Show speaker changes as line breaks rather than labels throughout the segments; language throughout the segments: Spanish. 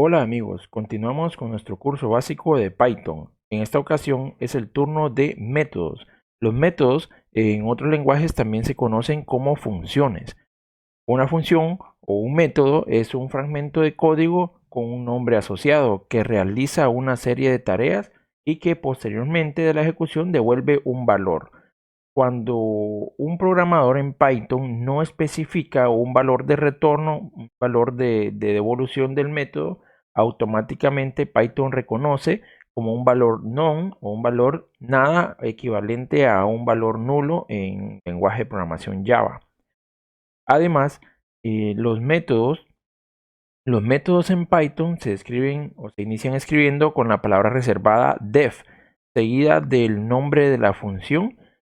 Hola amigos, continuamos con nuestro curso básico de Python. En esta ocasión es el turno de métodos. Los métodos en otros lenguajes también se conocen como funciones. Una función o un método es un fragmento de código con un nombre asociado que realiza una serie de tareas y que posteriormente de la ejecución devuelve un valor. Cuando un programador en Python no especifica un valor de retorno, un valor de devolución del método, automáticamente Python reconoce como un valor none o un valor nada equivalente a un valor nulo en lenguaje de programación Java. Además, los métodos en Python se escriben o se inician escribiendo con la palabra reservada def, seguida del nombre de la función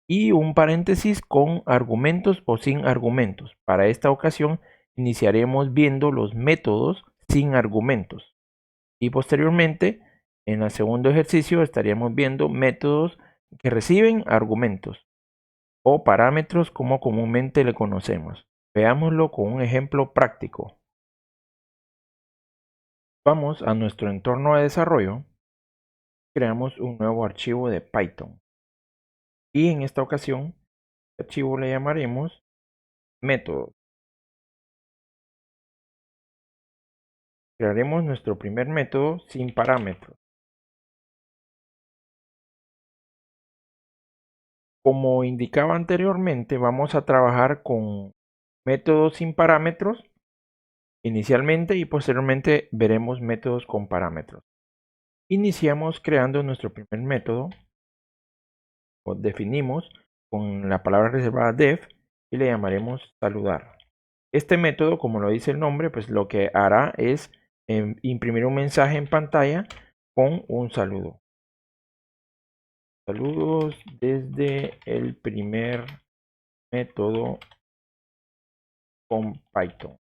y un paréntesis con argumentos o sin argumentos. Para esta ocasión iniciaremos viendo los métodos sin argumentos y posteriormente en el segundo ejercicio estaríamos viendo métodos que reciben argumentos o parámetros como comúnmente le conocemos. Veámoslo con un ejemplo práctico. Vamos a nuestro entorno de desarrollo, creamos un nuevo archivo de Python y en esta ocasión este archivo le llamaremos método. Crearemos nuestro primer método sin parámetros. Como indicaba anteriormente, vamos a trabajar con métodos sin parámetros inicialmente y posteriormente veremos métodos con parámetros. Iniciamos creando nuestro primer método o definimos con la palabra reservada def y le llamaremos saludar. Este método, como lo dice el nombre, pues lo que hará es imprimir un mensaje en pantalla con un saludo. Saludos desde el primer método con Python.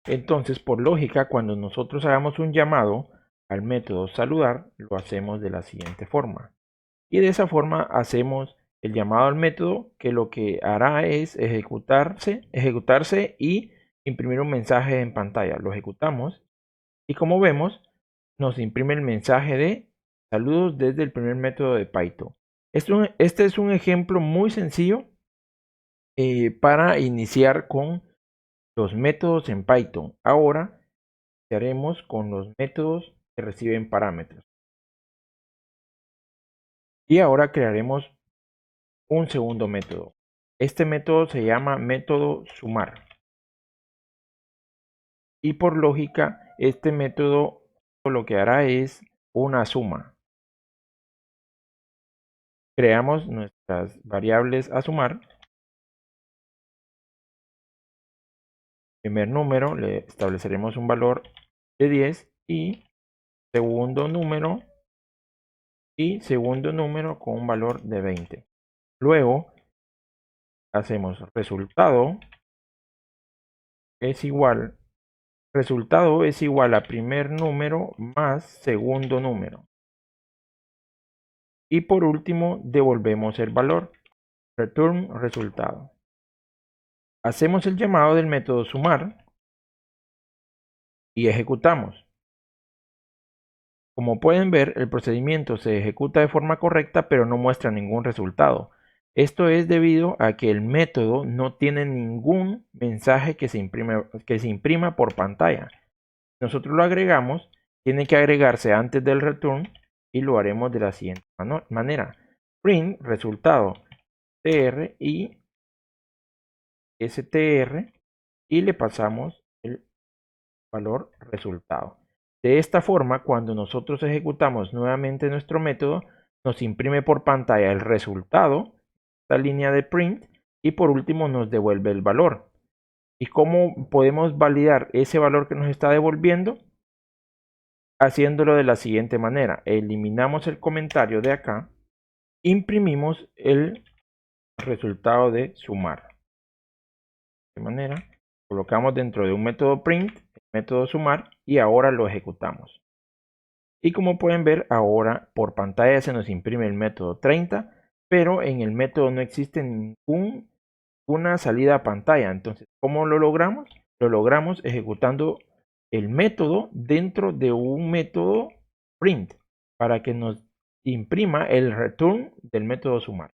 Entonces, por lógica, cuando nosotros hagamos un llamado al método saludar, lo hacemos de la siguiente forma. Y de esa forma hacemos el llamado al método que lo que hará es ejecutarse y imprimir un mensaje en pantalla. Lo ejecutamos y como vemos nos imprime el mensaje de saludos desde el primer método de Python. Este es un ejemplo muy sencillo para iniciar con los métodos en Python. Ahora haremos con los métodos que reciben parámetros. Y ahora crearemos un segundo método. Este método se llama método sumar. Y por lógica, este método lo que hará es una suma. Creamos nuestras variables a sumar. Primer número le estableceremos un valor de 10 y segundo número con un valor de 20. Luego hacemos resultado es igual a primer número más segundo número. Y por último devolvemos el valor, return resultado. Hacemos el llamado del método sumar y ejecutamos. Como pueden ver, el procedimiento se ejecuta de forma correcta, pero no muestra ningún resultado. Esto es debido a que el método no tiene ningún mensaje que se imprima por pantalla. Nosotros lo agregamos, tiene que agregarse antes del return y lo haremos de la siguiente manera. Print resultado tr y str y le pasamos el valor resultado. De esta forma, cuando nosotros ejecutamos nuevamente nuestro método, nos imprime por pantalla el resultado, esta línea de print, y por último nos devuelve el valor. ¿Y cómo podemos validar ese valor que nos está devolviendo? Haciéndolo de la siguiente manera. Eliminamos el comentario de acá, imprimimos el resultado de sumar. De manera, colocamos dentro de un método print, el método sumar, y ahora lo ejecutamos. Y como pueden ver, ahora por pantalla se nos imprime el método 30, pero en el método no existe ninguna salida a pantalla. Entonces, ¿cómo lo logramos? Lo logramos ejecutando el método dentro de un método print para que nos imprima el return del método sumar.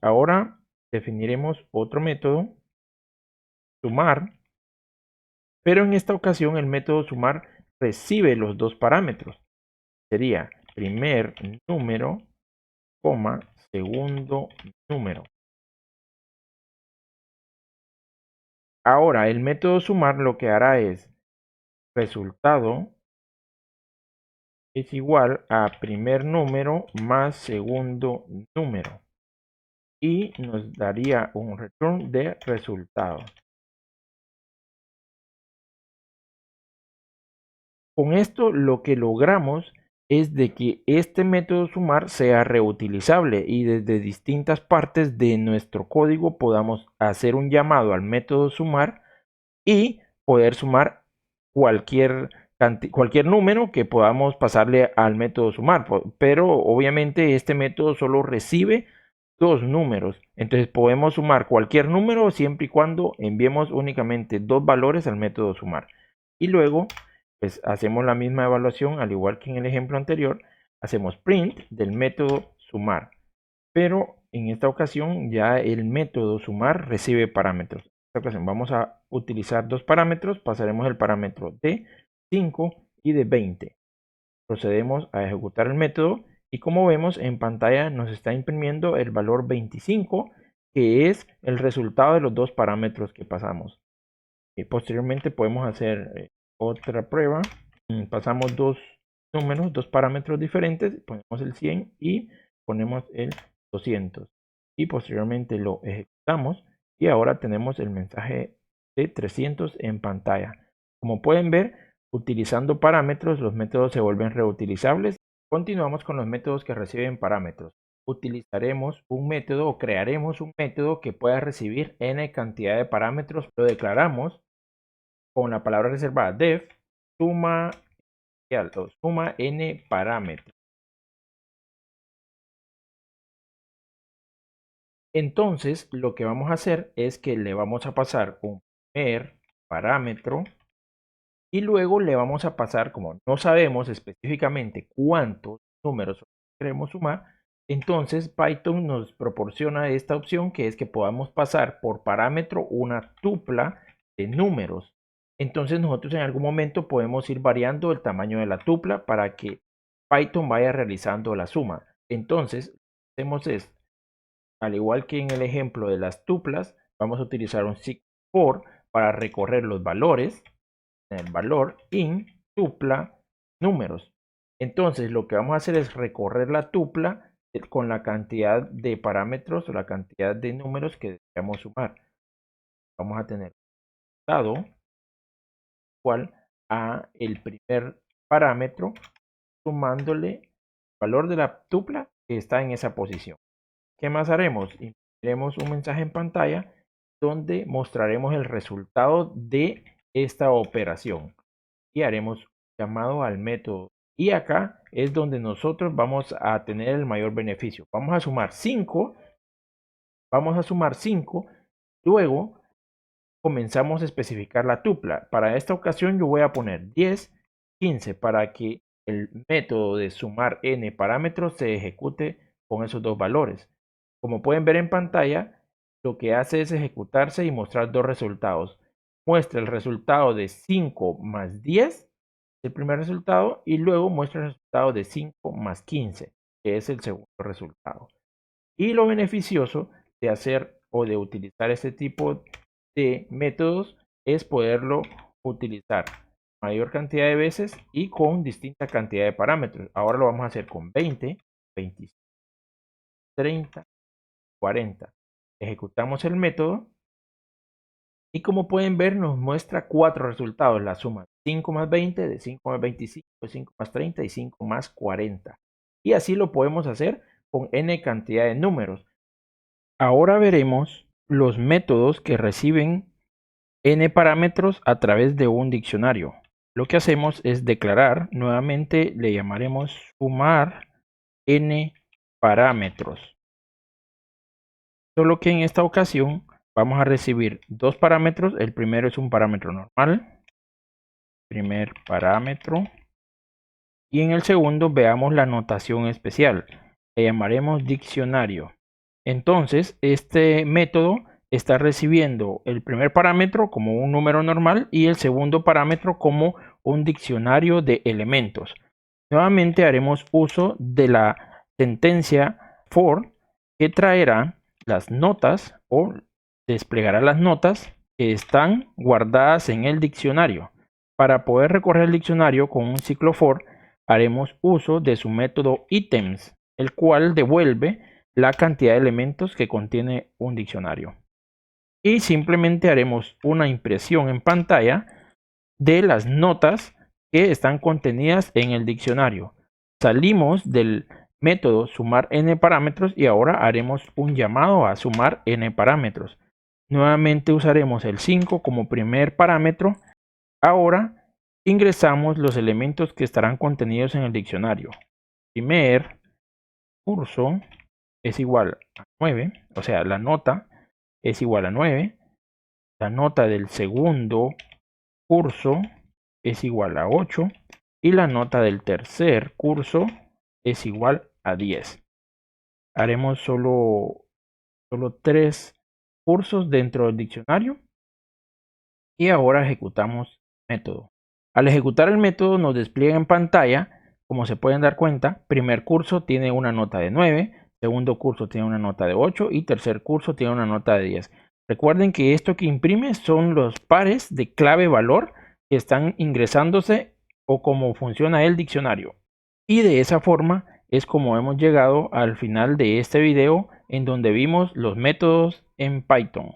Ahora definiremos otro método, sumar, pero en esta ocasión el método sumar recibe los dos parámetros. Sería primer número, coma, segundo número. Ahora el método sumar lo que hará es resultado es igual a primer número más segundo número y nos daría un return de resultado. Con esto lo que logramos es de que este método sumar sea reutilizable y desde distintas partes de nuestro código podamos hacer un llamado al método sumar y poder sumar cualquier número que podamos pasarle al método sumar. Pero obviamente este método solo recibe dos números. Entonces podemos sumar cualquier número siempre y cuando enviemos únicamente dos valores al método sumar. Y luego pues hacemos la misma evaluación al igual que en el ejemplo anterior. Hacemos print del método sumar. Pero en esta ocasión ya el método sumar recibe parámetros. En esta ocasión vamos a utilizar dos parámetros. Pasaremos el parámetro de 5 y de 20. Procedemos a ejecutar el método y como vemos en pantalla nos está imprimiendo el valor 25, que es el resultado de los dos parámetros que pasamos. Y posteriormente podemos hacer otra prueba. Pasamos dos números, dos parámetros diferentes, ponemos el 100 y ponemos el 200 y posteriormente lo ejecutamos y ahora tenemos el mensaje de 300 en pantalla. Como pueden ver, utilizando parámetros los métodos se vuelven reutilizables. Continuamos con los métodos que reciben parámetros. Utilizaremos un método o crearemos un método que pueda recibir n cantidad de parámetros. Lo declaramos con la palabra reservada def suma n parámetros. Entonces lo que vamos a hacer es que le vamos a pasar un primer parámetro y luego le vamos a pasar, como no sabemos específicamente cuántos números queremos sumar, entonces Python nos proporciona esta opción que es que podamos pasar por parámetro una tupla de números. Entonces nosotros en algún momento podemos ir variando el tamaño de la tupla para que Python vaya realizando la suma. Entonces, lo que hacemos es, al igual que en el ejemplo de las tuplas, vamos a utilizar un seek for para recorrer los valores, el valor in tupla números. Entonces, lo que vamos a hacer es recorrer la tupla con la cantidad de parámetros o la cantidad de números que deseamos sumar. Vamos a tener dado igual a el primer parámetro sumándole el valor de la tupla que está en esa posición. ¿Qué más haremos? Imprimiremos un mensaje en pantalla donde mostraremos el resultado de esta operación y haremos un llamado al método. Y acá es donde nosotros vamos a tener el mayor beneficio. Vamos a sumar 5. Luego comenzamos a especificar la tupla. Para esta ocasión yo voy a poner 10, 15 para que el método de sumar n parámetros se ejecute con esos dos valores. Como pueden ver en pantalla, lo que hace es ejecutarse y mostrar dos resultados. Muestra el resultado de 5 más 10, el primer resultado, y luego muestra el resultado de 5 más 15, que es el segundo resultado. Y lo beneficioso de hacer o de utilizar este tipo de métodos es poderlo utilizar mayor cantidad de veces y con distinta cantidad de parámetros. Ahora lo vamos a hacer con 20, 25, 30, 40. Ejecutamos el método y como pueden ver nos muestra 4 resultados. La suma de 5 más 20, de 5 más 25, de 5 más 30 y 5 más 40. Y así lo podemos hacer con n cantidad de números. Ahora veremos los métodos que reciben n parámetros a través de un diccionario. Lo que hacemos es declarar, nuevamente le llamaremos sumar n parámetros. Solo que en esta ocasión vamos a recibir dos parámetros. El primero es un parámetro normal primer parámetro. Y en el segundo veamos la notación especial. Le llamaremos diccionario. Entonces, este método está recibiendo el primer parámetro como un número normal y el segundo parámetro como un diccionario de elementos. Nuevamente haremos uso de la sentencia for, que traerá las notas o desplegará las notas que están guardadas en el diccionario. Para poder recorrer el diccionario con un ciclo for, haremos uso de su método items, el cual devuelve la cantidad de elementos que contiene un diccionario. Y simplemente haremos una impresión en pantalla de las notas que están contenidas en el diccionario. Salimos del método sumar n parámetros y ahora haremos un llamado a sumar n parámetros. Nuevamente usaremos el 5 como primer parámetro. Ahora ingresamos los elementos que estarán contenidos en el diccionario. Primer curso es igual a 9, o sea, la nota es igual a 9. La nota del segundo curso es igual a 8 y la nota del tercer curso es igual a 10. Haremos solo 3 cursos dentro del diccionario y ahora ejecutamos el método. Al ejecutar el método nos despliega en pantalla, como se pueden dar cuenta, primer curso tiene una nota de 9, segundo curso tiene una nota de 8 y tercer curso tiene una nota de 10. Recuerden que esto que imprime son los pares de clave valor que están ingresándose o cómo funciona el diccionario. Y de esa forma es como hemos llegado al final de este video en donde vimos los métodos en Python.